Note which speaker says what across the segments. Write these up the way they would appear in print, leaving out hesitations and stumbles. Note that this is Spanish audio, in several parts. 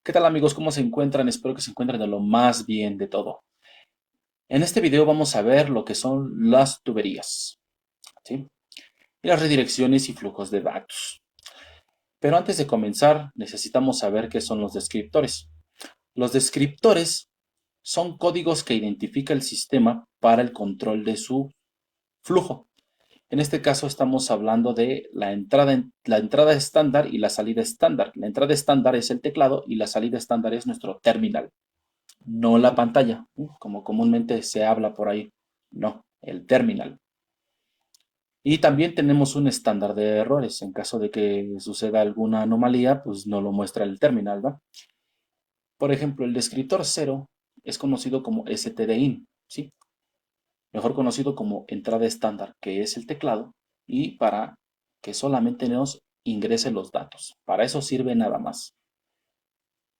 Speaker 1: ¿Qué tal amigos? ¿Cómo se encuentran? Espero que se encuentren de lo más bien de todo. En este video vamos a ver lo que son las tuberías, ¿sí? Y las redirecciones y flujos de datos. Pero antes de comenzar, necesitamos saber qué son los descriptores. Los descriptores son códigos que identifica el sistema para el control de su flujo. En este caso estamos hablando de la entrada estándar y la salida estándar. La entrada estándar es el teclado y la salida estándar es nuestro terminal. No la pantalla, como comúnmente se habla por ahí, no, el terminal. Y también tenemos un estándar de errores. En caso de que suceda alguna anomalía, pues no lo muestra el terminal, ¿va? Por ejemplo, el descriptor cero es conocido como stdin, ¿sí? Mejor conocido como entrada estándar, que es el teclado, y para que solamente nos ingrese los datos. Para eso sirve nada más.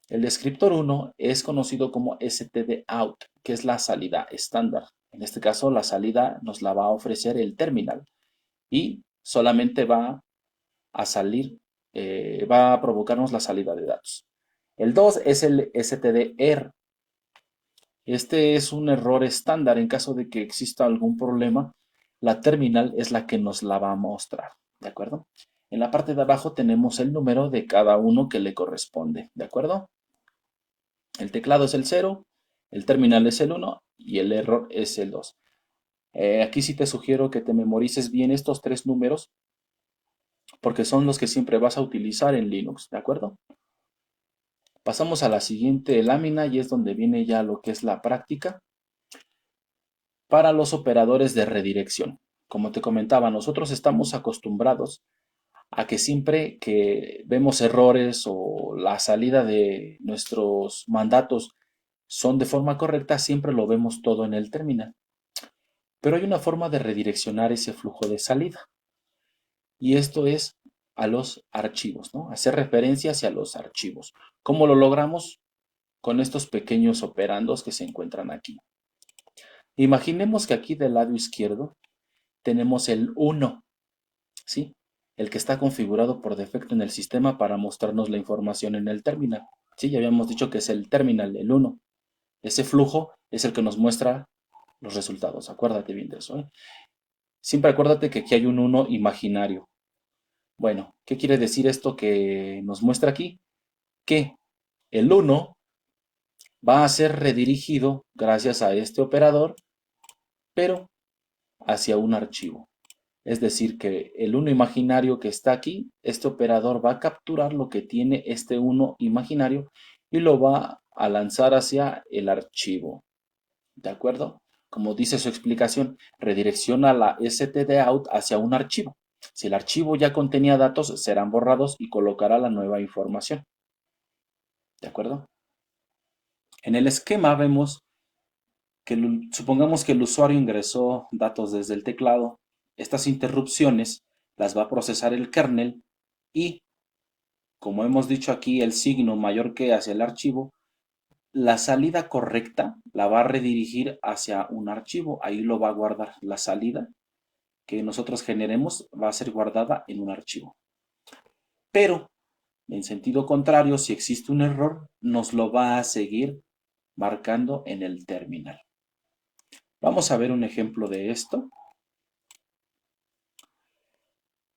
Speaker 1: El descriptor 1 es conocido como stdout, que es la salida estándar. En este caso, la salida nos la va a ofrecer el terminal y solamente va a salir, va a provocarnos la salida de datos. El 2 es el stdr. Este es un error estándar. En caso de que exista algún problema, la terminal es la que nos la va a mostrar. ¿De acuerdo? En la parte de abajo tenemos el número de cada uno que le corresponde. ¿De acuerdo? El teclado es el 0, el terminal es el 1 y el error es el 2. Aquí sí te sugiero que te memorices bien estos tres números porque son los que siempre vas a utilizar en Linux, ¿de acuerdo? Pasamos a la siguiente lámina y es donde viene ya lo que es la práctica para los operadores de redirección. Como te comentaba, nosotros estamos acostumbrados a que siempre que vemos errores o la salida de nuestros mandatos son de forma correcta, siempre lo vemos todo en el terminal. Pero hay una forma de redireccionar ese flujo de salida y esto es a los archivos, ¿no? Hacer referencia hacia los archivos. ¿Cómo lo logramos? Con estos pequeños operandos que se encuentran aquí. Imaginemos que aquí del lado izquierdo tenemos el 1, ¿sí? El que está configurado por defecto en el sistema para mostrarnos la información en el terminal. Sí, ya habíamos dicho que es el terminal, el 1. Ese flujo es el que nos muestra los resultados. Acuérdate bien de eso, ¿eh? Siempre acuérdate que aquí hay un 1 imaginario. Bueno, ¿qué quiere decir esto que nos muestra aquí? Que el 1 va a ser redirigido gracias a este operador, pero hacia un archivo. Es decir, que el 1 imaginario que está aquí, este operador va a capturar lo que tiene este 1 imaginario y lo va a lanzar hacia el archivo. ¿De acuerdo? Como dice su explicación, redirecciona la stdout hacia un archivo. Si el archivo ya contenía datos, serán borrados y colocará la nueva información. ¿De acuerdo? En el esquema vemos que supongamos que el usuario ingresó datos desde el teclado. Estas interrupciones las va a procesar el kernel y, como hemos dicho aquí, el signo mayor que hacia el archivo, la salida correcta la va a redirigir hacia un archivo. Ahí lo va a guardar. La salida que nosotros generemos va a ser guardada en un archivo. Pero, en sentido contrario, si existe un error, nos lo va a seguir marcando en el terminal. Vamos a ver un ejemplo de esto.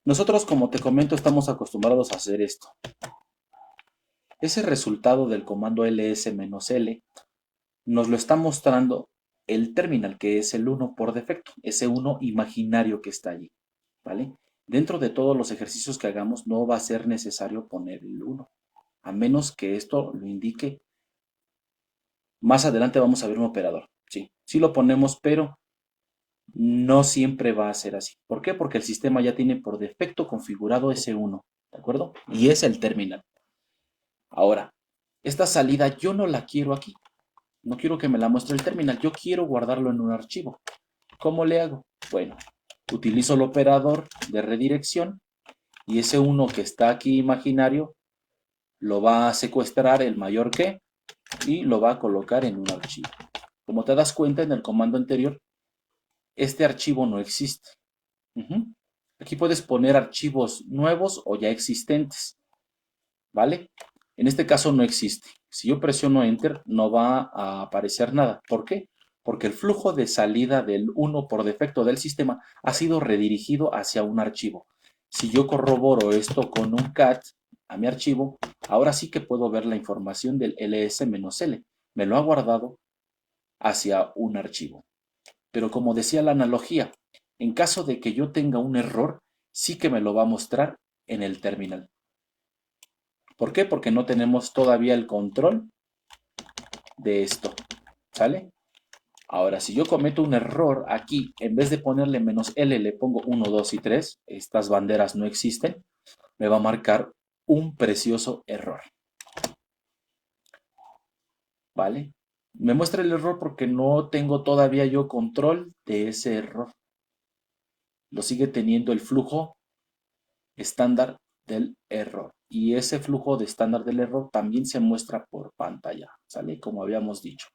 Speaker 1: Nosotros, como te comento, estamos acostumbrados a hacer esto. Ese resultado del comando ls-l nos lo está mostrando el terminal, que es el 1 por defecto, ese 1 imaginario que está allí, ¿vale? Dentro de todos los ejercicios que hagamos no va a ser necesario poner el 1, a menos que esto lo indique. Más adelante vamos a ver un operador, sí, sí lo ponemos, pero no siempre va a ser así. ¿Por qué? Porque el sistema ya tiene por defecto configurado ese 1, ¿de acuerdo? Y es el terminal. Ahora, esta salida yo no la quiero aquí. No quiero que me la muestre el terminal, yo quiero guardarlo en un archivo. ¿Cómo le hago? Bueno, utilizo el operador de redirección y ese 1 que está aquí imaginario lo va a secuestrar el mayor que y lo va a colocar en un archivo. Como te das cuenta en el comando anterior, este archivo no existe. Aquí puedes poner archivos nuevos o ya existentes, ¿vale? En este caso no existe. Si yo presiono Enter, no va a aparecer nada. ¿Por qué? Porque el flujo de salida del 1 por defecto del sistema ha sido redirigido hacia un archivo. Si yo corroboro esto con un cat a mi archivo, ahora sí que puedo ver la información del ls-l. Me lo ha guardado hacia un archivo. Pero como decía la analogía, en caso de que yo tenga un error, sí que me lo va a mostrar en el terminal. ¿Por qué? Porque no tenemos todavía el control de esto, ¿sale? Ahora, si yo cometo un error aquí, en vez de ponerle -L, le pongo 1, 2 y 3, estas banderas no existen, me va a marcar un precioso error, ¿vale? Me muestra el error porque no tengo todavía yo control de ese error. Lo sigue teniendo el flujo estándar del error. Y ese flujo de estándar del error también se muestra por pantalla, ¿sale? Como habíamos dicho.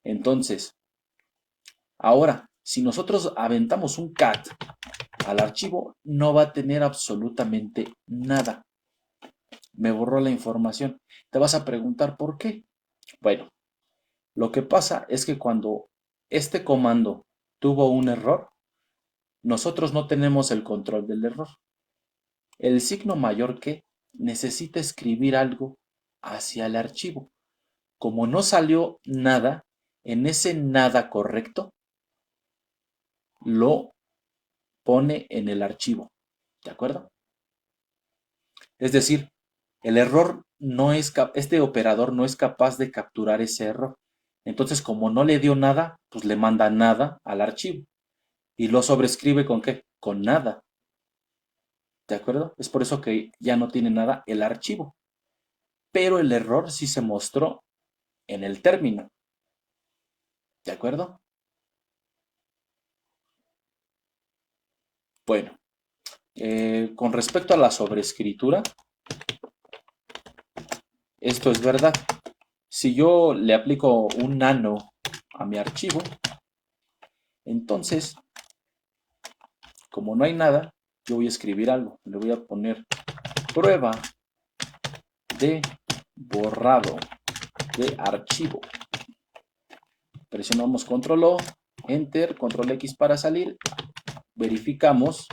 Speaker 1: Entonces, ahora, si nosotros aventamos un cat al archivo, no va a tener absolutamente nada. Me borró la información. Te vas a preguntar por qué. Bueno, lo que pasa es que cuando este comando tuvo un error, nosotros no tenemos el control del error. El signo mayor que necesita escribir algo hacia el archivo. Como no salió nada, en ese nada correcto, lo pone en el archivo. ¿De acuerdo? Es decir, el error no es, este operador no es capaz de capturar ese error. Entonces, como no le dio nada, pues le manda nada al archivo. Y lo sobrescribe ¿con qué? Con nada. ¿De acuerdo? Es por eso que ya no tiene nada el archivo. Pero el error sí se mostró en el término. ¿De acuerdo? Bueno, con respecto a la sobrescritura, esto es verdad. Si yo le aplico un nano a mi archivo, entonces, como no hay nada, yo voy a escribir algo. Le voy a poner prueba de borrado de archivo. Presionamos control O, enter, control X para salir, verificamos,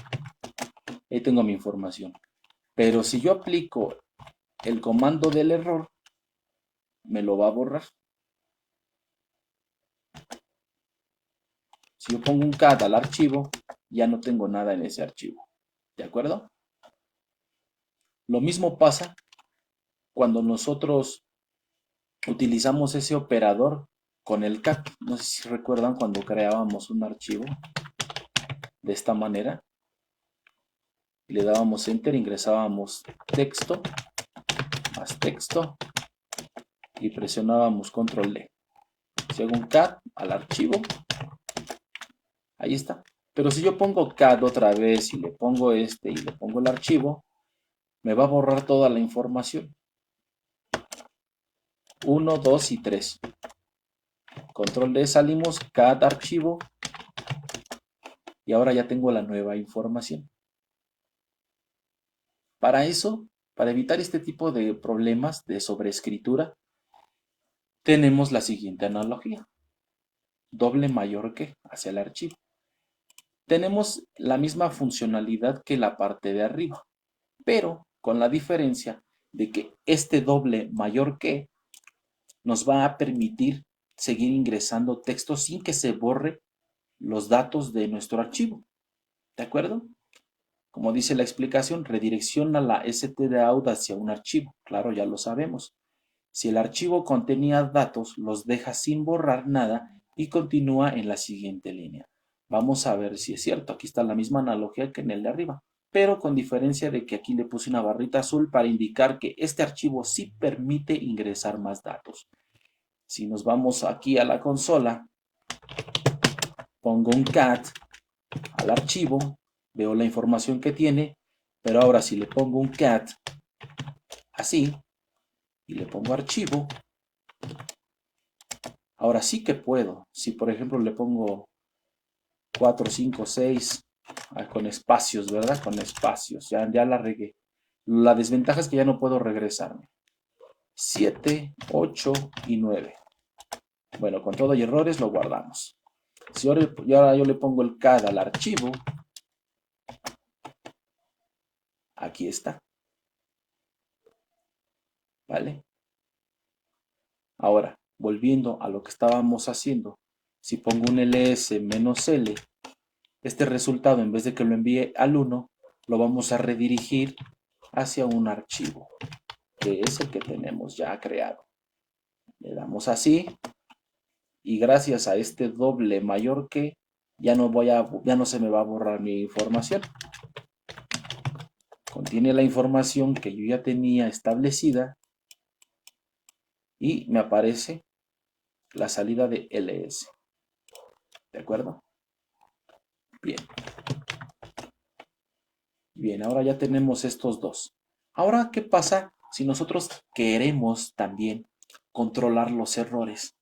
Speaker 1: ahí tengo mi información. Pero si yo aplico el comando del error, me lo va a borrar. Si yo pongo un cat al archivo, ya no tengo nada en ese archivo. ¿De acuerdo? Lo mismo pasa cuando nosotros utilizamos ese operador con el cat. No sé si recuerdan cuando creábamos un archivo de esta manera. Le dábamos enter, ingresábamos texto, más texto y presionábamos control D. Si hago un cat al archivo, ahí está. Pero si yo pongo cat otra vez y le pongo este y le pongo el archivo, me va a borrar toda la información. 1, 2 y 3. Control D, salimos, cat archivo y ahora ya tengo la nueva información. Para eso, para evitar este tipo de problemas de sobreescritura, tenemos la siguiente analogía. Doble mayor que hacia el archivo. Tenemos la misma funcionalidad que la parte de arriba, pero con la diferencia de que este doble mayor que nos va a permitir seguir ingresando texto sin que se borre los datos de nuestro archivo. ¿De acuerdo? Como dice la explicación, redirecciona la stdout hacia un archivo. Claro, ya lo sabemos. Si el archivo contenía datos, los deja sin borrar nada y continúa en la siguiente línea. Vamos a ver si es cierto. Aquí está la misma analogía que en el de arriba, pero con diferencia de que aquí le puse una barrita azul para indicar que este archivo sí permite ingresar más datos. Si nos vamos aquí a la consola, pongo un cat al archivo, veo la información que tiene, pero ahora si le pongo un cat así y le pongo archivo, ahora sí que puedo. Si por ejemplo le pongo 4, 5, 6 con espacios, ¿verdad? Con espacios, ya la regué. La desventaja es que ya no puedo regresarme. 7, 8 y 9. Bueno, con todo y errores lo guardamos. Si ahora yo le pongo el CAD al archivo, aquí está, ¿vale? Ahora, volviendo a lo que estábamos haciendo, si pongo un ls-l, este resultado, en vez de que lo envíe al 1, lo vamos a redirigir hacia un archivo, que es el que tenemos ya creado. Le damos así, y gracias a este doble mayor que, ya no se me va a borrar mi información. Contiene la información que yo ya tenía establecida y me aparece la salida de ls. ¿De acuerdo? Bien. Bien, ahora ya tenemos estos dos. Ahora, ¿qué pasa si nosotros queremos también controlar los errores?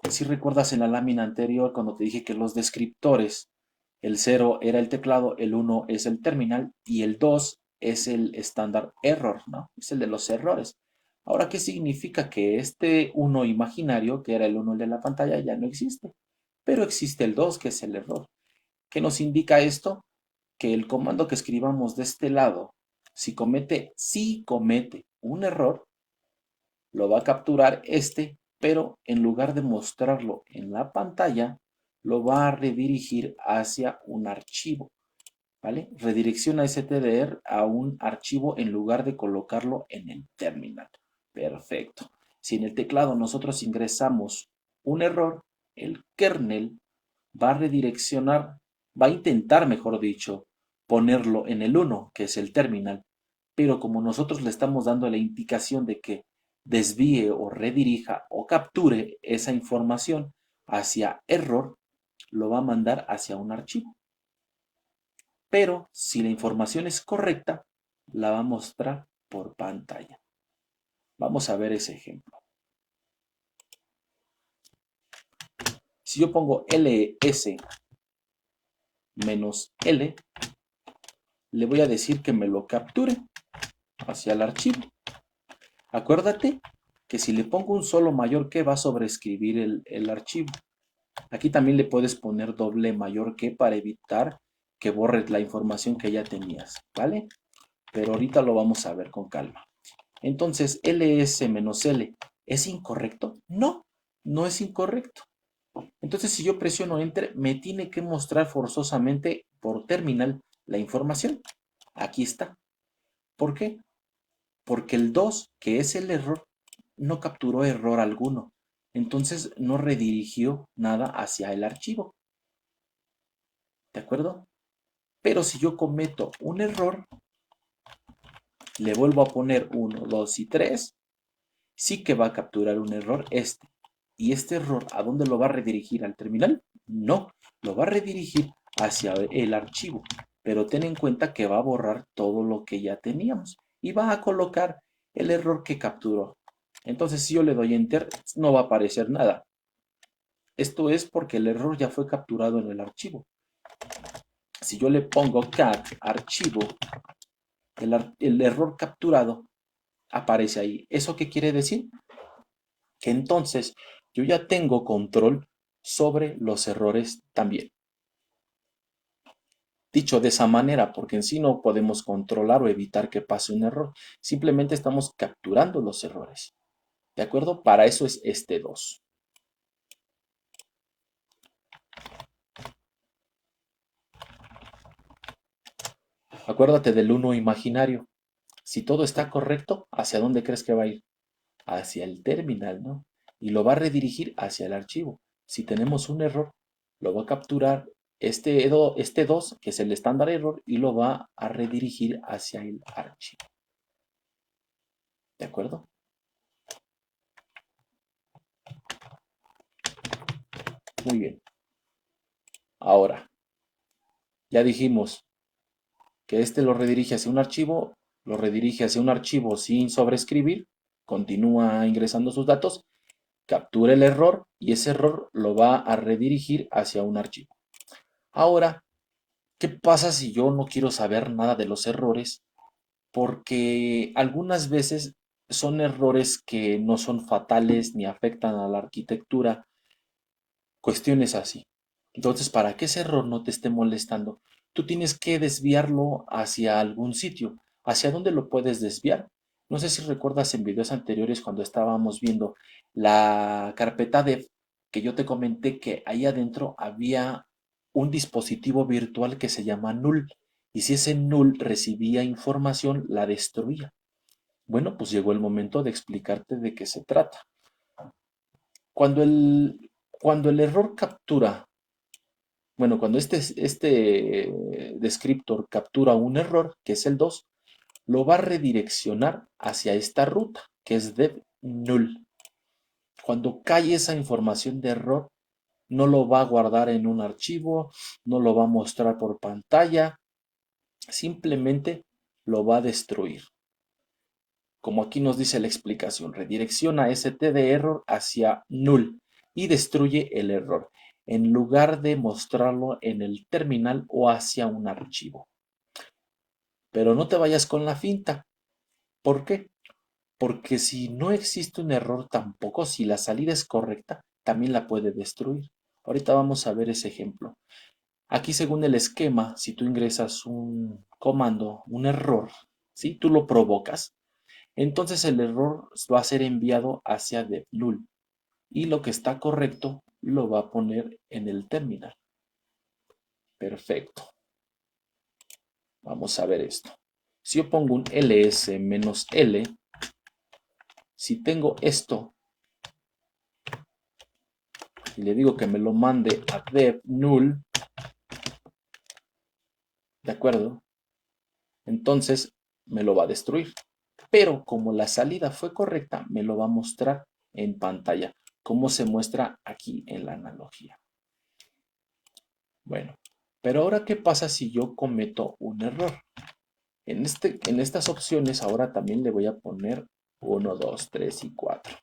Speaker 1: Si recuerdas en la lámina anterior cuando te dije que los descriptores, el 0 era el teclado, el 1 es el terminal y el 2 es el standard error, ¿no? Es el de los errores. Ahora, ¿qué significa? Que este 1 imaginario, que era el 1 de la pantalla, ya no existe. Pero existe el 2, que es el error. ¿Qué nos indica esto? Que el comando que escribamos de este lado, si comete un error, lo va a capturar este, pero en lugar de mostrarlo en la pantalla, lo va a redirigir hacia un archivo, ¿vale? Redirecciona stdr a un archivo en lugar de colocarlo en el terminal. Perfecto. Si en el teclado nosotros ingresamos un error, el kernel va a redireccionar, va a intentar, mejor dicho, ponerlo en el 1, que es el terminal, pero como nosotros le estamos dando la indicación de que desvíe o redirija o capture esa información hacia error, lo va a mandar hacia un archivo. Pero si la información es correcta, la va a mostrar por pantalla. Vamos a ver ese ejemplo. Si yo pongo ls menos l, le voy a decir que me lo capture hacia el archivo. Acuérdate que si le pongo un solo mayor que, va a sobreescribir el archivo. Aquí también le puedes poner doble mayor que para evitar que borres la información que ya tenías, ¿vale? Pero ahorita lo vamos a ver con calma. Entonces, ls menos l, ¿es incorrecto? No, no es incorrecto. Entonces, si yo presiono Enter, me tiene que mostrar forzosamente por terminal la información. Aquí está. ¿Por qué? Porque el 2, que es el error, no capturó error alguno. Entonces, no redirigió nada hacia el archivo. ¿De acuerdo? Pero si yo cometo un error, le vuelvo a poner 1, 2 y 3, sí que va a capturar un error este. ¿Y este error a dónde lo va a redirigir? ¿Al terminal? No, lo va a redirigir hacia el archivo. Pero ten en cuenta que va a borrar todo lo que ya teníamos y va a colocar el error que capturó. Entonces, si yo le doy Enter, no va a aparecer nada. Esto es porque el error ya fue capturado en el archivo. Si yo le pongo cat archivo, el error capturado aparece ahí. ¿Eso qué quiere decir? Que entonces yo ya tengo control sobre los errores también. Dicho de esa manera, porque en sí no podemos controlar o evitar que pase un error, simplemente estamos capturando los errores. ¿De acuerdo? Para eso es este 2. Acuérdate del 1 imaginario. Si todo está correcto, ¿hacia dónde crees que va a ir? Hacia el terminal, ¿no? Y lo va a redirigir hacia el archivo. Si tenemos un error, lo va a capturar este 2, que es el estándar error, y lo va a redirigir hacia el archivo. ¿De acuerdo? Muy bien. Ahora, ya dijimos que este lo redirige hacia un archivo, lo redirige hacia un archivo sin sobreescribir, continúa ingresando sus datos, captura el error y ese error lo va a redirigir hacia un archivo. Ahora, ¿qué pasa si yo no quiero saber nada de los errores? Porque algunas veces son errores que no son fatales ni afectan a la arquitectura, cuestiones así. Entonces, para que ese error no te esté molestando, tú tienes que desviarlo hacia algún sitio. ¿Hacia dónde lo puedes desviar? No sé si recuerdas en videos anteriores cuando estábamos viendo la carpeta dev, que yo te comenté que ahí adentro había un dispositivo virtual que se llama null. Y si ese null recibía información, la destruía. Bueno, pues llegó el momento de explicarte de qué se trata. Cuando cuando el error captura, bueno, cuando este descriptor captura un error, que es el 2, lo va a redireccionar hacia esta ruta, que es dev null. Cuando cae esa información de error, no lo va a guardar en un archivo, no lo va a mostrar por pantalla, simplemente lo va a destruir. Como aquí nos dice la explicación, redirecciona st de error hacia null y destruye el error, en lugar de mostrarlo en el terminal o hacia un archivo. Pero no te vayas con la finta. ¿Por qué? Porque si no existe un error tampoco, si la salida es correcta, también la puede destruir. Ahorita vamos a ver ese ejemplo. Aquí, según el esquema, si tú ingresas un comando, un error, ¿sí? Tú lo provocas, entonces el error va a ser enviado hacia dev null y lo que está correcto lo va a poner en el terminal. Perfecto. Vamos a ver esto. Si yo pongo un ls-l, si tengo esto y le digo que me lo mande a dev null, ¿de acuerdo? Entonces me lo va a destruir. Pero como la salida fue correcta, me lo va a mostrar en pantalla, como se muestra aquí en la analogía. Bueno, pero ahora, ¿qué pasa si yo cometo un error? En estas opciones ahora también le voy a poner 1, 2, 3 y 4.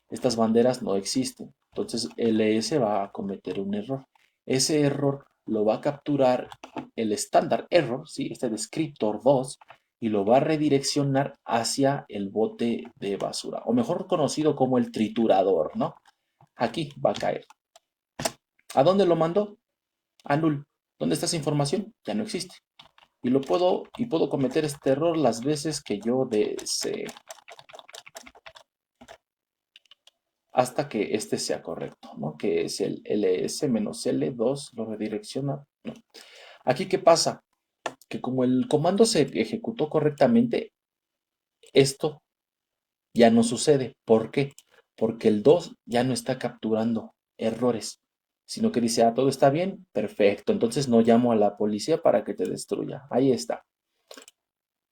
Speaker 1: Estas banderas no existen, entonces ls va a cometer un error. Ese error lo va a capturar el estándar error, ¿sí? Este descriptor 2, y lo va a redireccionar hacia el bote de basura, o mejor conocido como el triturador, ¿no? Aquí va a caer. ¿A dónde lo mandó? A null. ¿Dónde está esa información? Ya no existe. Y puedo cometer este error las veces que yo desee, hasta que este sea correcto, ¿no? Que es el ls-l2, lo redirecciona. No. Aquí, ¿qué pasa? Que como el comando se ejecutó correctamente, esto ya no sucede. ¿Por qué? Porque el 2 ya no está capturando errores, sino que dice, ah, todo está bien, perfecto, entonces no llamo a la policía para que te destruya. Ahí está.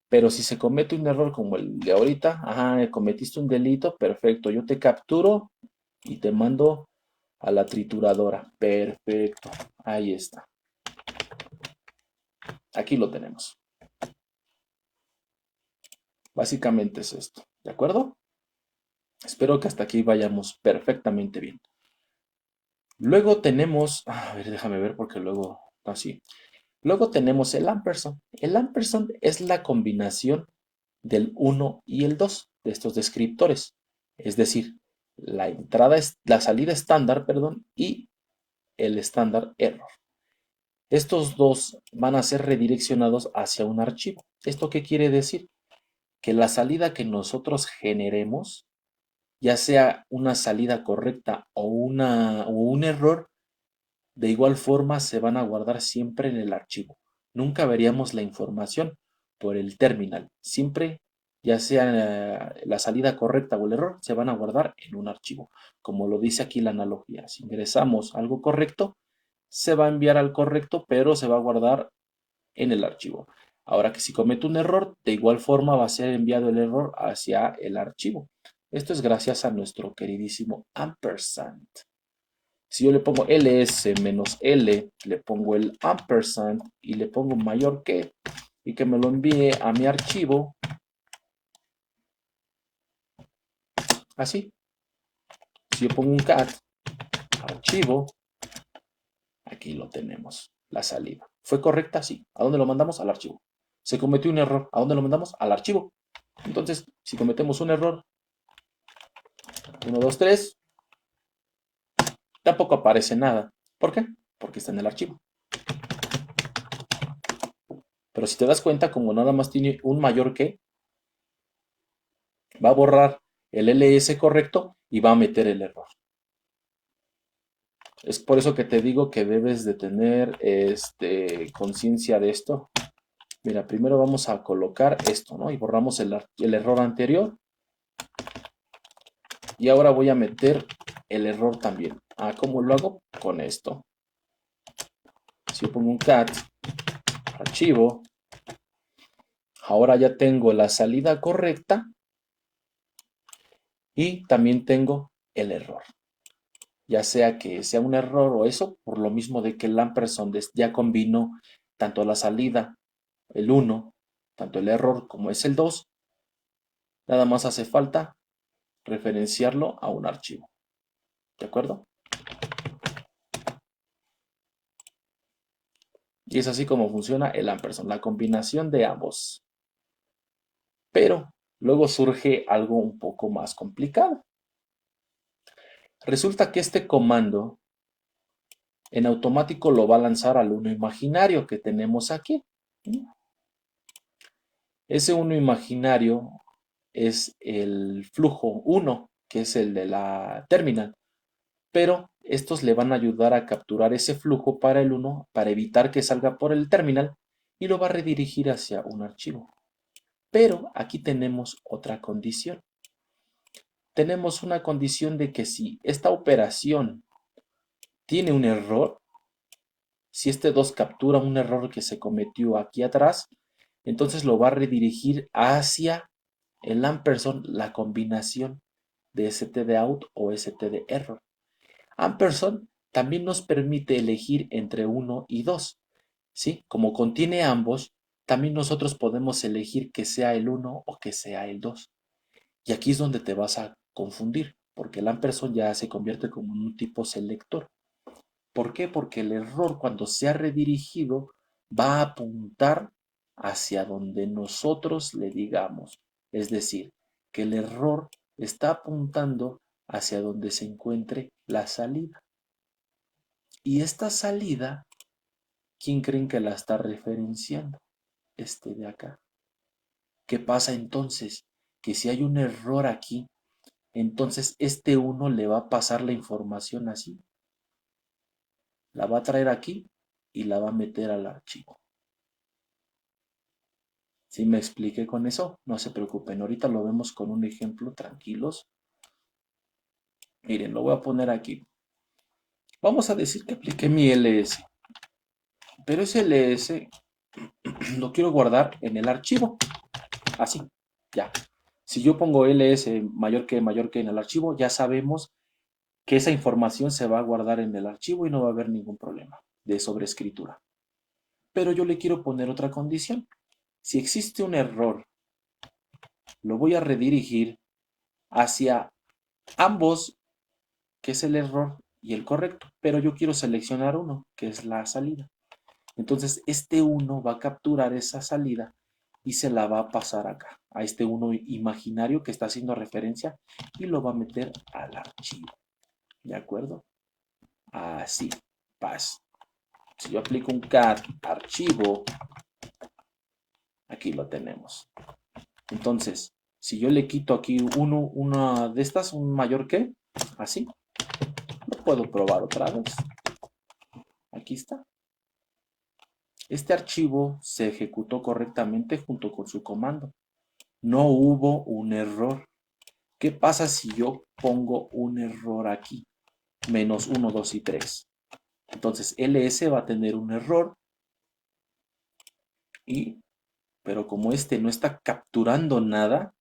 Speaker 1: Pero si se comete un error como el de ahorita, ajá, cometiste un delito, perfecto, yo te capturo y te mando a la trituradora. Perfecto, ahí está. Aquí lo tenemos. Básicamente es esto, ¿de acuerdo? Espero que hasta aquí vayamos perfectamente bien. Luego tenemos, a ver, déjame ver porque luego, así. Luego tenemos el ampersand. El ampersand es la combinación del 1 y el 2 de estos descriptores. Es decir, la salida estándar, perdón, y el estándar error. Estos dos van a ser redireccionados hacia un archivo. ¿Esto qué quiere decir? Que la salida que nosotros generemos, ya sea una salida correcta o un error, de igual forma se van a guardar siempre en el archivo. Nunca veríamos la información por el terminal. Siempre, ya sea la salida correcta o el error, se van a guardar en un archivo. Como lo dice aquí la analogía. Si ingresamos algo correcto, se va a enviar al correcto, pero se va a guardar en el archivo. Ahora que si comete un error, de igual forma va a ser enviado el error hacia el archivo. Esto es gracias a nuestro queridísimo ampersand. Si yo le pongo ls-l, le pongo el ampersand y le pongo mayor que, y que me lo envíe a mi archivo, así. Si yo pongo un cat, archivo, aquí lo tenemos, la salida. ¿Fue correcta? Sí. ¿A dónde lo mandamos? Al archivo. Se cometió un error. ¿A dónde lo mandamos? Al archivo. Entonces, si cometemos un error, 1, 2, 3, tampoco aparece nada. ¿Por qué? Porque está en el archivo. Pero si te das cuenta, como nada más tiene un mayor que, va a borrar el ls correcto y va a meter el error. Es por eso que te digo que debes de tener conciencia de esto. Mira, primero vamos a colocar esto, ¿no? Y borramos el error anterior. Y ahora voy a meter el error también. Ah, ¿cómo lo hago? Con esto. Si yo pongo un cat, archivo, ahora ya tengo la salida correcta y también tengo el error. Ya sea que sea un error o eso, por lo mismo de que el ampersand ya combinó tanto la salida, el 1, tanto el error como es el 2, nada más hace falta referenciarlo a un archivo. ¿De acuerdo? Y es así como funciona el ampersand, la combinación de ambos. Pero luego surge algo un poco más complicado. Resulta que este comando en automático lo va a lanzar al 1 imaginario que tenemos aquí. Ese 1 imaginario es el flujo 1, que es el de la terminal. Pero estos le van a ayudar a capturar ese flujo para el 1 para evitar que salga por el terminal y lo va a redirigir hacia un archivo. Pero aquí tenemos otra condición. Tenemos una condición de que si esta operación tiene un error, si este 2 captura un error que se cometió aquí atrás, entonces lo va a redirigir hacia el ampersand, la combinación de stdout o stderror. Ampersand también nos permite elegir entre 1 y 2, ¿sí? Como contiene ambos, también nosotros podemos elegir que sea el 1 o que sea el 2. Y aquí es donde te vas a confundir, porque el ampersand ya se convierte como en un tipo selector. ¿Por qué? Porque el error cuando sea redirigido va a apuntar hacia donde nosotros le digamos. Es decir, que el error está apuntando hacia donde se encuentre la salida. Y esta salida, ¿quién creen que la está referenciando? Este de acá. ¿Qué pasa entonces? Que si hay un error aquí, entonces este 1 le va a pasar la información así. La va a traer aquí y la va a meter al archivo. ¿Sí me expliqué con eso? No se preocupen, ahorita lo vemos con un ejemplo, tranquilos. Miren, lo voy a poner aquí. Vamos a decir que apliqué mi ls, pero ese ls lo quiero guardar en el archivo, así, ya. Si yo pongo ls mayor que en el archivo, ya sabemos que esa información se va a guardar en el archivo y no va a haber ningún problema de sobreescritura. Pero yo le quiero poner otra condición. Si existe un error, lo voy a redirigir hacia ambos, que es el error y el correcto, pero yo quiero seleccionar uno, que es la salida. Entonces, este 1 va a capturar esa salida y se la va a pasar acá, a este 1 imaginario que está haciendo referencia y lo va a meter al archivo. ¿De acuerdo? Así, paz. Si yo aplico un cat archivo, aquí lo tenemos. Entonces, si yo le quito aquí una de estas, un mayor que, así, lo puedo probar otra vez. Aquí está. Este archivo se ejecutó correctamente junto con su comando. No hubo un error. ¿Qué pasa si yo pongo un error aquí? Menos 1, 2 y 3. Entonces ls va a tener un error pero como este no está capturando nada,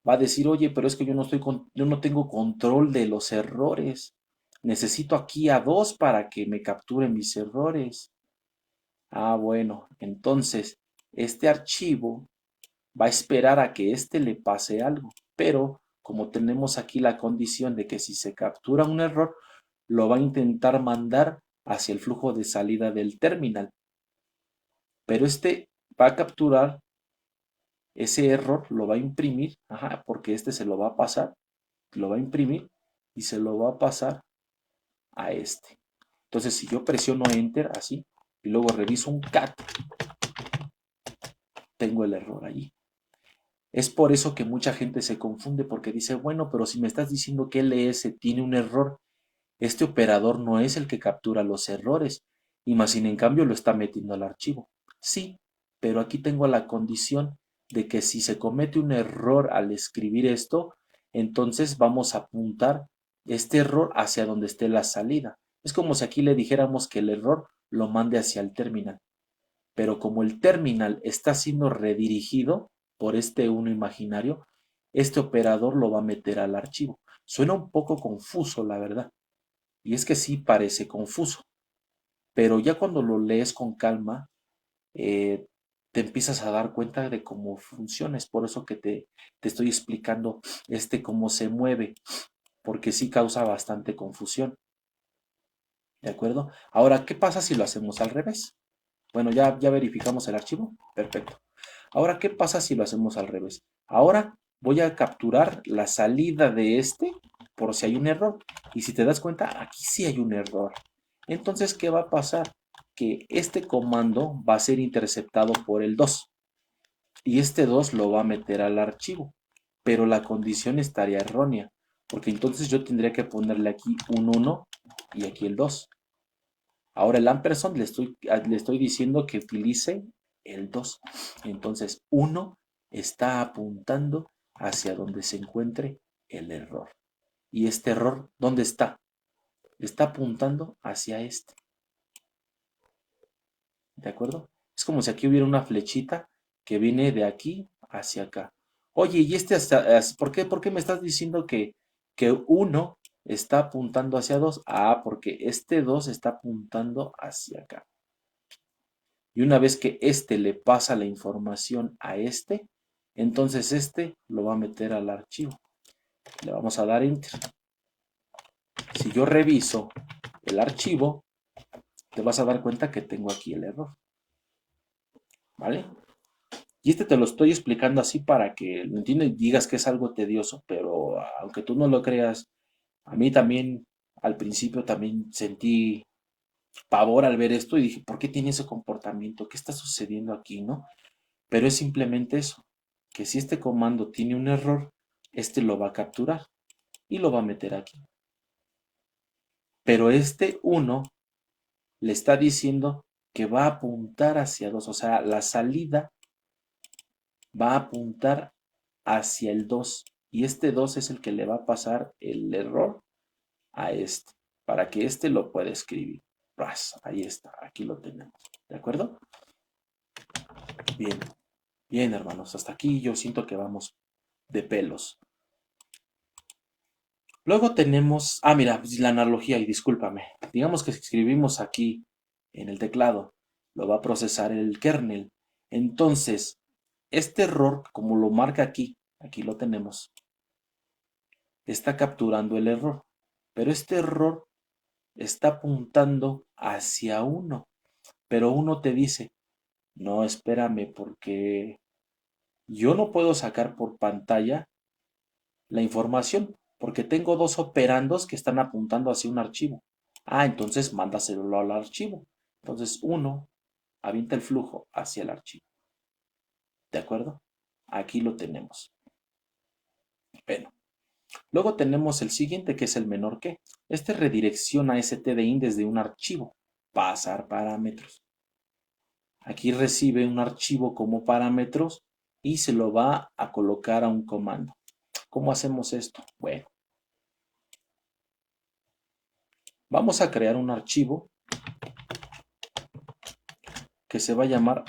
Speaker 1: va a decir, oye, pero es que yo no tengo control de los errores. Necesito aquí a 2 para que me capturen mis errores. Ah, bueno, entonces este archivo va a esperar a que éste le pase algo, pero como tenemos aquí la condición de que si se captura un error, lo va a intentar mandar hacia el flujo de salida del terminal, pero este va a capturar ese error lo va a imprimir, ajá, porque este se lo va a pasar, lo va a imprimir y se lo va a pasar a este. Entonces, si yo presiono Enter así y luego reviso un cat, tengo el error allí. Es por eso que mucha gente se confunde porque dice, bueno, pero si me estás diciendo que LS tiene un error, este operador no es el que captura los errores, y más sin en cambio lo está metiendo al archivo. Sí, pero aquí tengo la condición de que si se comete un error al escribir esto, entonces vamos a apuntar este error hacia donde esté la salida. Es como si aquí le dijéramos que el error lo mande hacia el terminal. Pero como el terminal está siendo redirigido por este uno imaginario, este operador lo va a meter al archivo. Suena un poco confuso, la verdad. Y es que sí parece confuso, pero ya cuando lo lees con calma, eh, te empiezas a dar cuenta de cómo funciona. Es por eso que te estoy explicando cómo se mueve, porque sí causa bastante confusión. ¿De acuerdo? Ahora, ¿qué pasa si lo hacemos al revés? Bueno, ya verificamos el archivo. Perfecto. Ahora, ¿qué pasa si lo hacemos al revés? Ahora voy a capturar la salida de por si hay un error. Y si te das cuenta, aquí sí hay un error. Entonces, ¿qué va a pasar? Que este comando va a ser interceptado por el 2. Y este 2 lo va a meter al archivo. Pero la condición estaría errónea. Porque entonces yo tendría que ponerle aquí un 1 y aquí el 2. Ahora el ampersand le estoy diciendo que utilice el 2. Entonces 1 está apuntando hacia donde se encuentre el error. ¿Y este error dónde está? Está apuntando hacia este. ¿De acuerdo? Es como si aquí hubiera una flechita que viene de aquí hacia acá. Oye, ¿y por qué me estás diciendo que 1 está apuntando hacia 2? Ah, porque este 2 está apuntando hacia acá. Y una vez que le pasa la información a entonces lo va a meter al archivo. Le vamos a dar Enter. Si yo reviso el archivo, te vas a dar cuenta que tengo aquí el error. ¿Vale? Y te lo estoy explicando así para que lo entiendas y digas que es algo tedioso, pero aunque tú no lo creas, a mí también al principio también sentí pavor al ver esto y dije, ¿por qué tiene ese comportamiento? ¿Qué está sucediendo aquí, no? Pero es simplemente eso, que si este comando tiene un error, lo va a capturar y lo va a meter aquí. Pero este 1 le está diciendo que va a apuntar hacia 2, o sea, la salida va a apuntar hacia el 2 y este 2 es el que le va a pasar el error a para que lo pueda escribir. Ahí está, aquí lo tenemos. ¿De acuerdo? Bien, bien hermanos, hasta aquí yo siento que vamos de pelos. Luego tenemos, mira, pues, la analogía, y discúlpame, digamos que escribimos aquí en el teclado, lo va a procesar el kernel. Entonces, este error, como lo marca aquí lo tenemos, está capturando el error, pero este error está apuntando hacia 1, pero 1 te dice, no, espérame, porque yo no puedo sacar por pantalla la información, porque tengo 2 operandos que están apuntando hacia un archivo. Entonces mándaselo al archivo. Entonces 1 avienta el flujo hacia el archivo. ¿De acuerdo? Aquí lo tenemos. Bueno, luego tenemos el siguiente que es el menor que. Redirecciona stdin desde un archivo. Pasar parámetros. Aquí recibe un archivo como parámetros y se lo va a colocar a un comando. ¿Cómo hacemos esto? Bueno, vamos a crear un archivo que se va a llamar,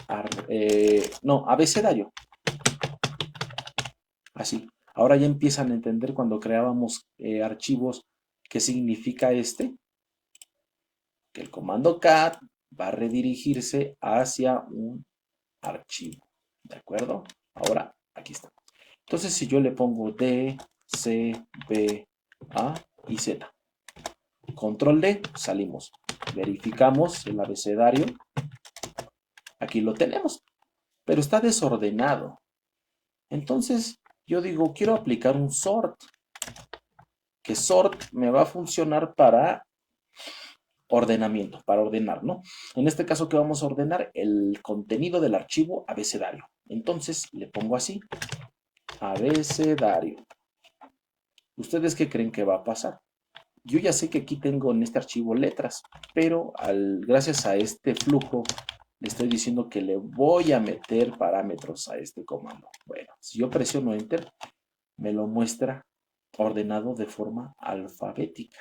Speaker 1: abecedario. Así. Ahora ya empiezan a entender cuando creábamos archivos qué significa que el comando cat va a redirigirse hacia un archivo. ¿De acuerdo? Ahora, aquí está. Entonces, si yo le pongo D, C, B, A y Z, control D, salimos. Verificamos el abecedario. Aquí lo tenemos, pero está desordenado. Entonces, yo digo, quiero aplicar un sort, que sort me va a funcionar para ordenamiento, para ordenar, ¿no? En este caso, ¿qué vamos a ordenar? El contenido del archivo abecedario. Entonces, le pongo así, abecedario. ¿Ustedes qué creen que va a pasar? Yo ya sé que aquí tengo en este archivo letras, pero gracias a este flujo le estoy diciendo que le voy a meter parámetros a este comando. Bueno, si yo presiono Enter, me lo muestra ordenado de forma alfabética.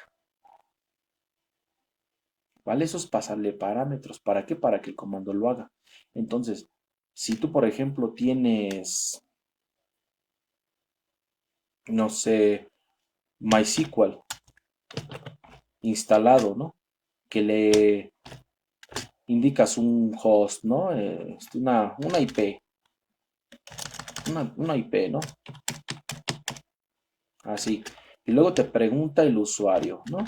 Speaker 1: ¿Vale? Eso es pasarle parámetros. ¿Para qué? Para que el comando lo haga. Entonces, si tú, por ejemplo, tienes, no sé, MySQL instalado, ¿no? Que le indicas un host, ¿no? Una IP, una IP, ¿no? Así. Y luego te pregunta el usuario, ¿no?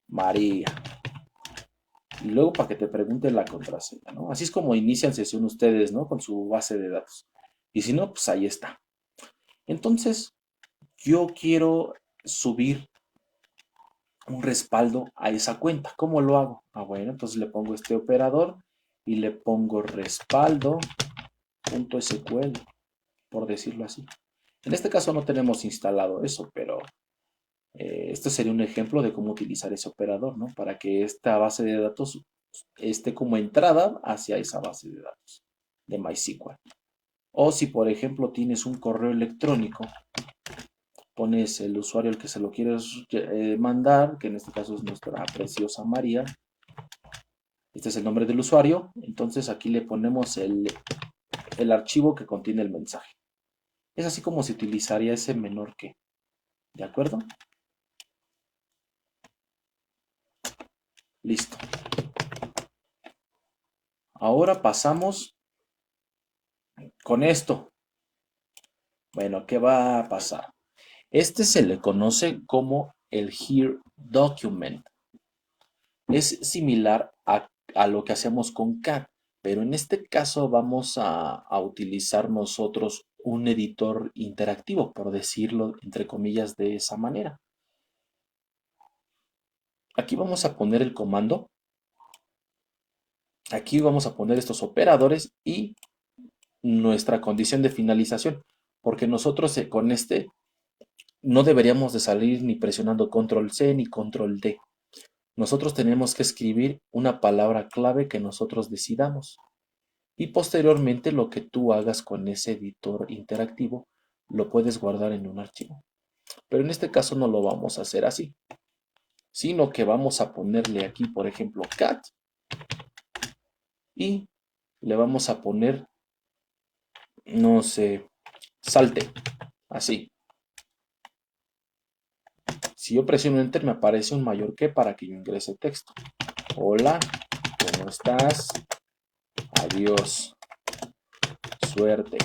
Speaker 1: María. Y luego para que te pregunte la contraseña, ¿no? Así es como inician sesión ustedes, ¿no? Con su base de datos. Y si no, pues ahí está. Entonces, yo quiero subir un respaldo a esa cuenta. ¿Cómo lo hago? Ah, bueno, entonces le pongo este operador y le pongo respaldo.sql, por decirlo así. En este caso no tenemos instalado eso, pero este sería un ejemplo de cómo utilizar ese operador, ¿no? Para que esta base de datos esté como entrada hacia esa base de datos de MySQL. O si, por ejemplo, tienes un correo electrónico, pones el usuario al que se lo quieres mandar, que en este caso es nuestra preciosa María. Este es el nombre del usuario. Entonces aquí le ponemos el archivo que contiene el mensaje. Es así como se utilizaría ese menor que. ¿De acuerdo? Listo. Ahora pasamos con esto. Bueno, ¿qué va a pasar? Este se le conoce como el here document. Es similar a lo que hacemos con cat, pero en este caso vamos a utilizar nosotros un editor interactivo, por decirlo entre comillas de esa manera. Aquí vamos a poner el comando, aquí vamos a poner estos operadores y nuestra condición de finalización, porque nosotros con este no deberíamos de salir ni presionando control C ni control D. Nosotros tenemos que escribir una palabra clave que nosotros decidamos. Y posteriormente lo que tú hagas con ese editor interactivo lo puedes guardar en un archivo. Pero en este caso no lo vamos a hacer así, sino que vamos a ponerle aquí, por ejemplo, cat y le vamos a poner, no sé, salte, así. Si yo presiono enter me aparece un mayor que para que yo ingrese texto. Hola, ¿cómo estás? Adiós, suerte.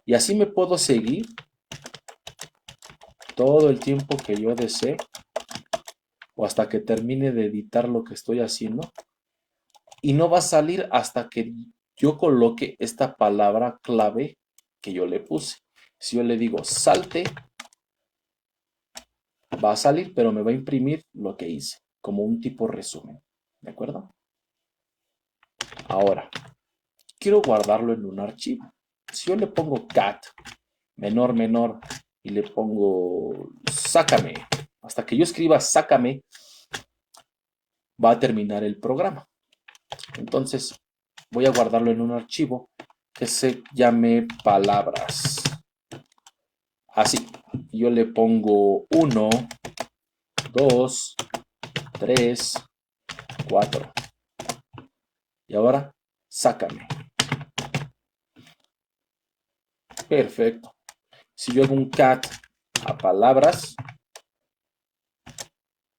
Speaker 1: Y así me puedo seguir todo el tiempo que yo desee o hasta que termine de editar lo que estoy haciendo. Y no va a salir hasta que yo coloque esta palabra clave que yo le puse. Si yo le digo salte, va a salir, pero me va a imprimir lo que hice, como un tipo resumen. ¿De acuerdo? Ahora, quiero guardarlo en un archivo. Si yo le pongo cat, menor, menor, y le pongo sácame, hasta que yo escriba sácame, va a terminar el programa. Entonces, voy a guardarlo en un archivo que se llame palabras. Así. Yo le pongo 1, 2, 3, 4. Y ahora, sácame. Perfecto. Si yo hago un cat a palabras,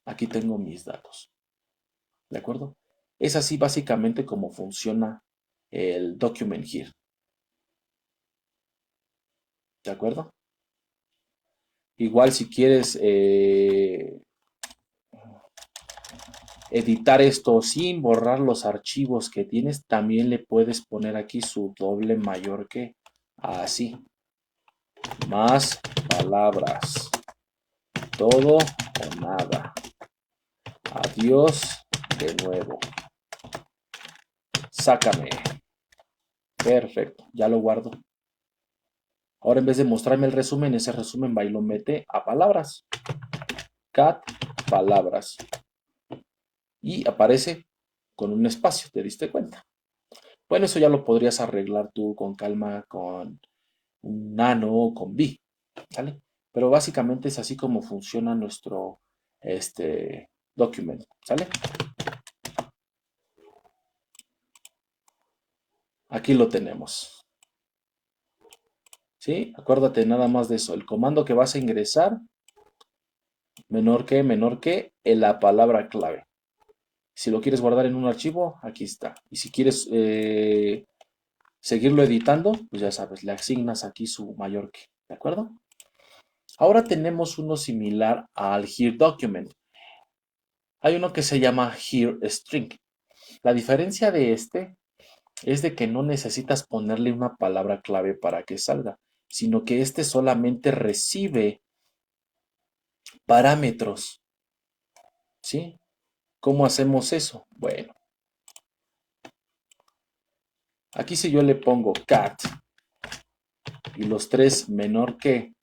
Speaker 1: aquí tengo mis datos. ¿De acuerdo? Es así básicamente como funciona el document here. ¿De acuerdo? Igual si quieres editar esto sin borrar los archivos que tienes, también le puedes poner aquí su doble mayor que. Así. Más palabras. Todo o nada. Adiós de nuevo. Sácame. Perfecto, ya lo guardo. Ahora en vez de mostrarme el resumen, ese resumen va y lo mete a palabras. Cat, palabras. Y aparece con un espacio, ¿te diste cuenta? Bueno, eso ya lo podrías arreglar tú con calma con un nano o con B, ¿sale? Pero básicamente es así como funciona nuestro document, ¿sale? Aquí lo tenemos, ¿sí? Acuérdate nada más de eso. El comando que vas a ingresar, menor que, en la palabra clave. Si lo quieres guardar en un archivo, aquí está. Y si quieres seguirlo editando, pues ya sabes, le asignas aquí su mayor que, ¿de acuerdo? Ahora tenemos uno similar al here document. Hay uno que se llama here string. La diferencia de este es de que no necesitas ponerle una palabra clave para que salga, sino que este solamente recibe parámetros. ¿Sí? ¿Cómo hacemos eso? Bueno, aquí si yo le pongo cat y los tres menor que,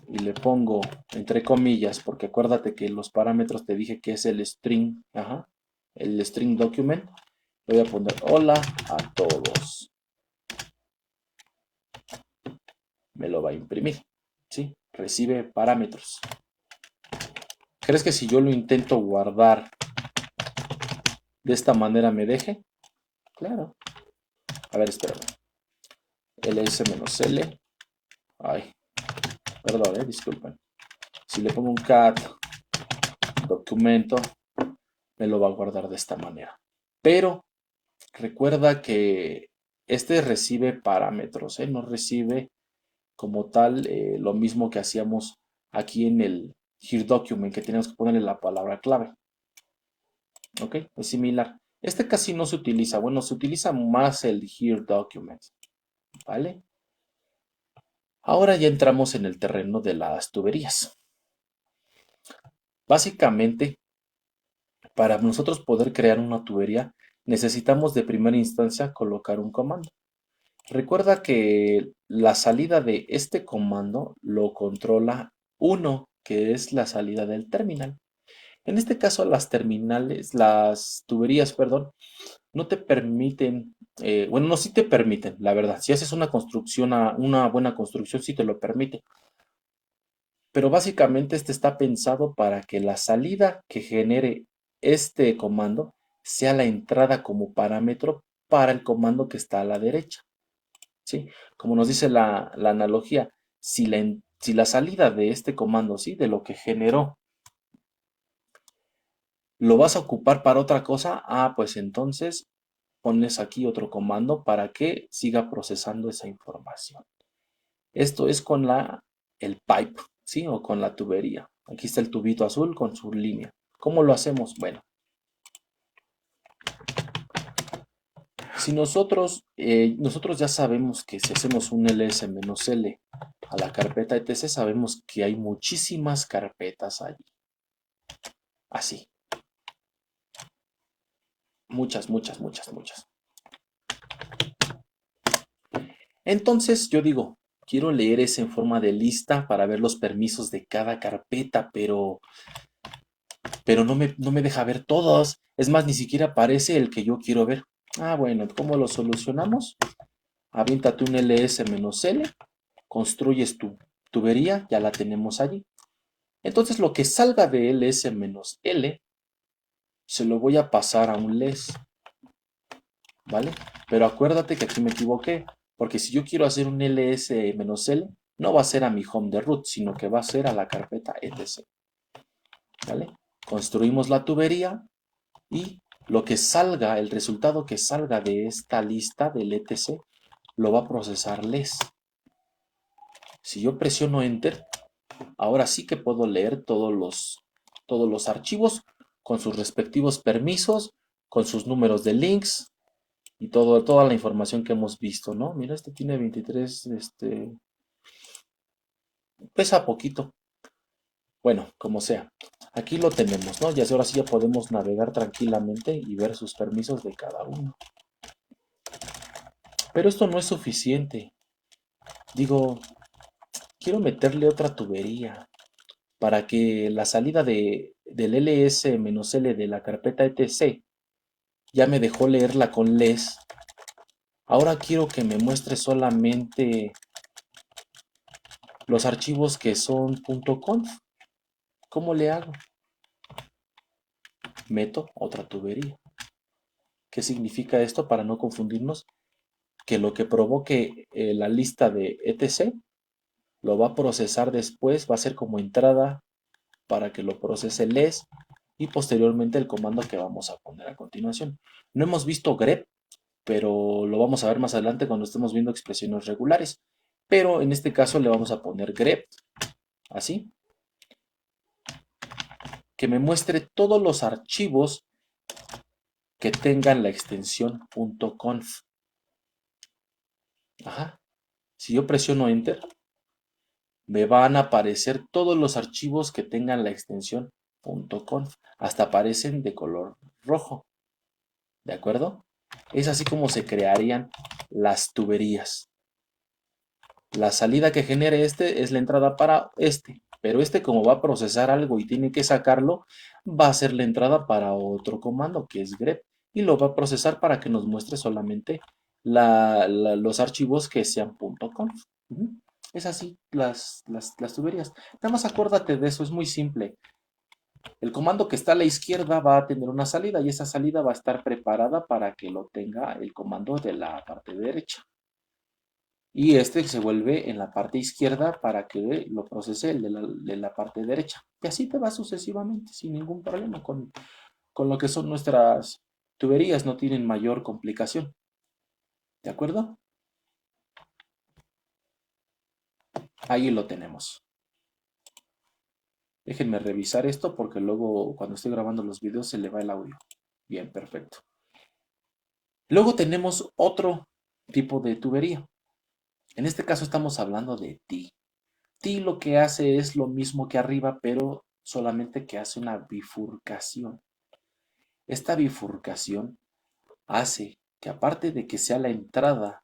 Speaker 1: y le pongo entre comillas, porque acuérdate que los parámetros te dije que es el string, el string document, le voy a poner hola a todos. Me lo va a imprimir, ¿sí? Recibe parámetros. ¿Crees que si yo lo intento guardar de esta manera me deje? Claro. A ver, espérame. ls-l. Ay, perdón, disculpen. Si le pongo un cat documento, me lo va a guardar de esta manera. Pero recuerda que este recibe parámetros, no recibe como tal lo mismo que hacíamos aquí en el here document, que teníamos que ponerle la palabra clave. Ok, es similar. Este casi no se utiliza, bueno, se utiliza más el here document, ¿vale? Ahora ya entramos en el terreno de las tuberías. Básicamente, para nosotros poder crear una tubería, necesitamos de primera instancia colocar un comando. Recuerda que la salida de este comando lo controla uno, que es la salida del terminal. En este caso, las tuberías, perdón, no te permiten, bueno, no, sí te permiten, la verdad. Si haces una construcción, una buena construcción, sí te lo permite. Pero básicamente este está pensado para que la salida que genere este comando sea la entrada como parámetro para el comando que está a la derecha. ¿Sí? Como nos dice la analogía, si la salida de este comando, ¿sí? De lo que generó, lo vas a ocupar para otra cosa, pues entonces pones aquí otro comando para que siga procesando esa información. Esto es con el pipe, ¿sí? O con la tubería. Aquí está el tubito azul con su línea. ¿Cómo lo hacemos? Bueno, si nosotros ya sabemos que si hacemos un ls-l a la carpeta etc, sabemos que hay muchísimas carpetas allí. Así. Muchas, muchas, muchas, muchas. Entonces yo digo, quiero leer eso en forma de lista para ver los permisos de cada carpeta, pero no me deja ver todos. Es más, ni siquiera aparece el que yo quiero ver. Bueno, ¿cómo lo solucionamos? Aviéntate un ls-l, construyes tu tubería, ya la tenemos allí. Entonces lo que salga de ls-l se lo voy a pasar a un les, ¿vale? Pero acuérdate que aquí me equivoqué, porque si yo quiero hacer un ls-l, no va a ser a mi home de root, sino que va a ser a la carpeta etc, ¿vale? Construimos la tubería y lo que salga, el resultado que salga de esta lista del etc, lo va a procesar les. Si yo presiono enter, ahora sí que puedo leer todos los archivos con sus respectivos permisos, con sus números de links, y toda la información que hemos visto, ¿no? Mira, este tiene 23, pesa poquito. Bueno, como sea. Aquí lo tenemos, ¿no? Y así ahora sí ya podemos navegar tranquilamente y ver sus permisos de cada uno. Pero esto no es suficiente. Digo, quiero meterle otra tubería para que la salida del ls-l de la carpeta etc ya me dejó leerla con les. Ahora quiero que me muestre solamente los archivos que son .conf. ¿Cómo le hago? Meto otra tubería. ¿Qué significa esto para no confundirnos? Que lo que provoque la lista de etc lo va a procesar después, va a ser como entrada para que lo procese les y posteriormente el comando que vamos a poner a continuación. No hemos visto grep, pero lo vamos a ver más adelante cuando estemos viendo expresiones regulares. Pero en este caso le vamos a poner grep, así, que me muestre todos los archivos que tengan la extensión .conf. Ajá. Si yo presiono enter, me van a aparecer todos los archivos que tengan la extensión .conf. Hasta aparecen de color rojo. ¿De acuerdo? Es así como se crearían las tuberías. La salida que genere este es la entrada para este. Pero este, como va a procesar algo y tiene que sacarlo, va a ser la entrada para otro comando que es grep. Y lo va a procesar para que nos muestre solamente los archivos que sean .conf. Es así las tuberías. Nada más acuérdate de eso, es muy simple. El comando que está a la izquierda va a tener una salida y esa salida va a estar preparada para que lo tenga el comando de la parte derecha. Y este se vuelve en la parte izquierda para que lo procese el de la parte derecha. Y así te va sucesivamente, sin ningún problema. Con lo que son nuestras tuberías, no tienen mayor complicación. ¿De acuerdo? Ahí lo tenemos. Déjenme revisar esto porque luego cuando estoy grabando los videos se le va el audio. Bien, perfecto. Luego tenemos otro tipo de tubería. En este caso estamos hablando de T. T lo que hace es lo mismo que arriba, pero solamente que hace una bifurcación. Esta bifurcación hace que aparte de que sea la entrada,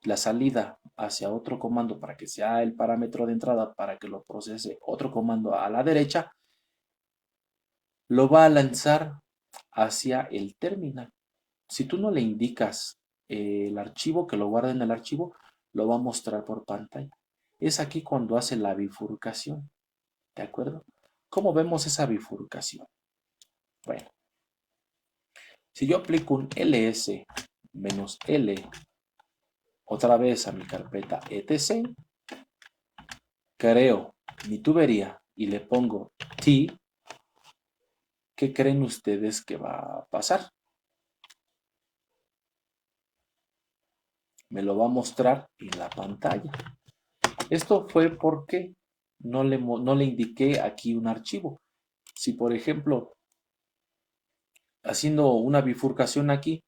Speaker 1: la salida hacia otro comando para que sea el parámetro de entrada para que lo procese otro comando a la derecha, lo va a lanzar hacia el terminal. Si tú no le indicas el archivo, que lo guarde en el archivo, lo va a mostrar por pantalla. Es aquí cuando hace la bifurcación. ¿De acuerdo? ¿Cómo vemos esa bifurcación? Bueno, si yo aplico un ls -l otra vez a mi carpeta etc, creo mi tubería y le pongo t, ¿qué creen ustedes que va a pasar? Me lo va a mostrar en la pantalla. Esto fue porque no le indiqué aquí un archivo. Si por ejemplo, haciendo una bifurcación aquí,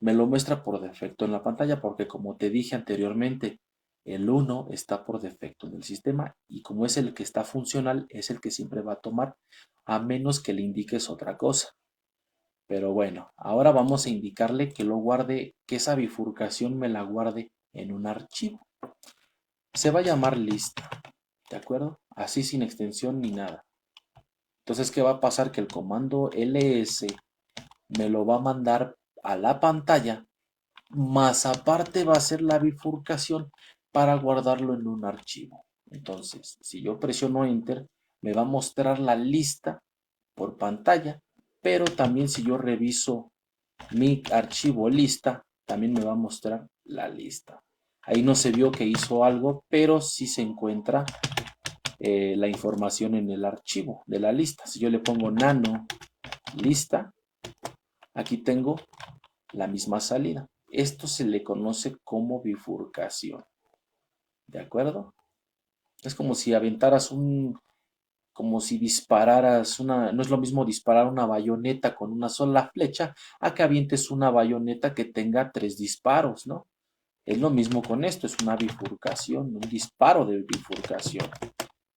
Speaker 1: me lo muestra por defecto en la pantalla porque como te dije anteriormente, el 1 está por defecto en el sistema y como es el que está funcional, es el que siempre va a tomar a menos que le indiques otra cosa. Pero bueno, ahora vamos a indicarle que lo guarde, que esa bifurcación me la guarde en un archivo. Se va a llamar lista, ¿de acuerdo? Así sin extensión ni nada. Entonces, ¿qué va a pasar? Que el comando ls me lo va a mandar a la pantalla, más aparte va a ser la bifurcación para guardarlo en un archivo. Entonces, si yo presiono Enter, me va a mostrar la lista por pantalla, pero también si yo reviso mi archivo lista, también me va a mostrar la lista. Ahí no se vio que hizo algo, pero sí se encuentra la información en el archivo de la lista. Si yo le pongo nano lista, aquí tengo la misma salida. Esto se le conoce como bifurcación. ¿De acuerdo? Es como si aventaras como si dispararas no es lo mismo disparar una bayoneta con una sola flecha a que avientes una bayoneta que tenga 3 disparos, ¿no? Es lo mismo con esto, es una bifurcación, un disparo de bifurcación.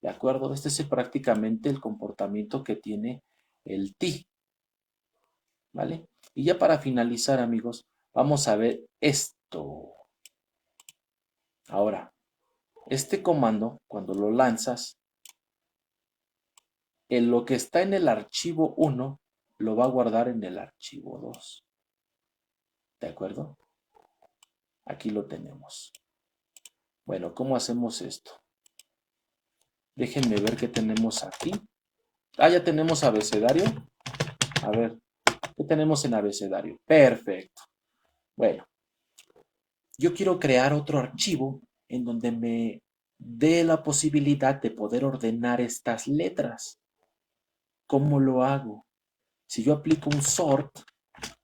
Speaker 1: ¿De acuerdo? Este es prácticamente el comportamiento que tiene el ti, ¿vale? Y ya para finalizar, amigos, vamos a ver esto. Ahora, este comando, cuando lo lanzas, en lo que está en el archivo 1, lo va a guardar en el archivo 2. ¿De acuerdo? Aquí lo tenemos. Bueno, ¿cómo hacemos esto? Déjenme ver qué tenemos aquí. Ah, ya tenemos abecedario. A ver, ¿qué tenemos en abecedario? Perfecto. Bueno, yo quiero crear otro archivo en donde me dé la posibilidad de poder ordenar estas letras. ¿Cómo lo hago? Si yo aplico un sort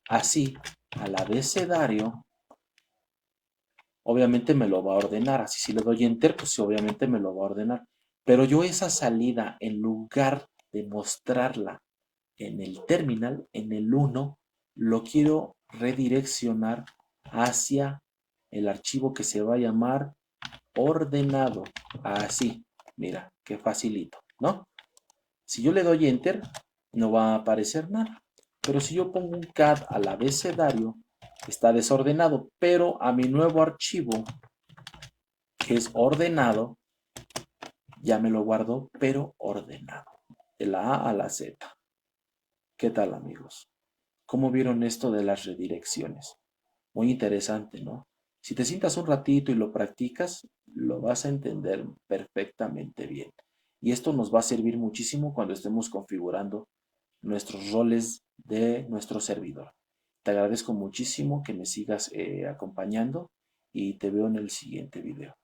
Speaker 1: así al abecedario, obviamente me lo va a ordenar. Así si le doy enter, pues sí, obviamente me lo va a ordenar. Pero yo esa salida, en lugar de mostrarla en el terminal, en el 1, lo quiero redireccionar hacia el archivo que se va a llamar ordenado. Así, mira, qué facilito, ¿no? Si yo le doy enter, no va a aparecer nada. Pero si yo pongo un cat al abecedario, está desordenado, pero a mi nuevo archivo, que es ordenado, ya me lo guardo, pero ordenado, de la A a la Z. ¿Qué tal, amigos? ¿Cómo vieron esto de las redirecciones? Muy interesante, ¿no? Si te sientas un ratito y lo practicas, lo vas a entender perfectamente bien. Y esto nos va a servir muchísimo cuando estemos configurando nuestros roles de nuestro servidor. Te agradezco muchísimo que me sigas acompañando y te veo en el siguiente video.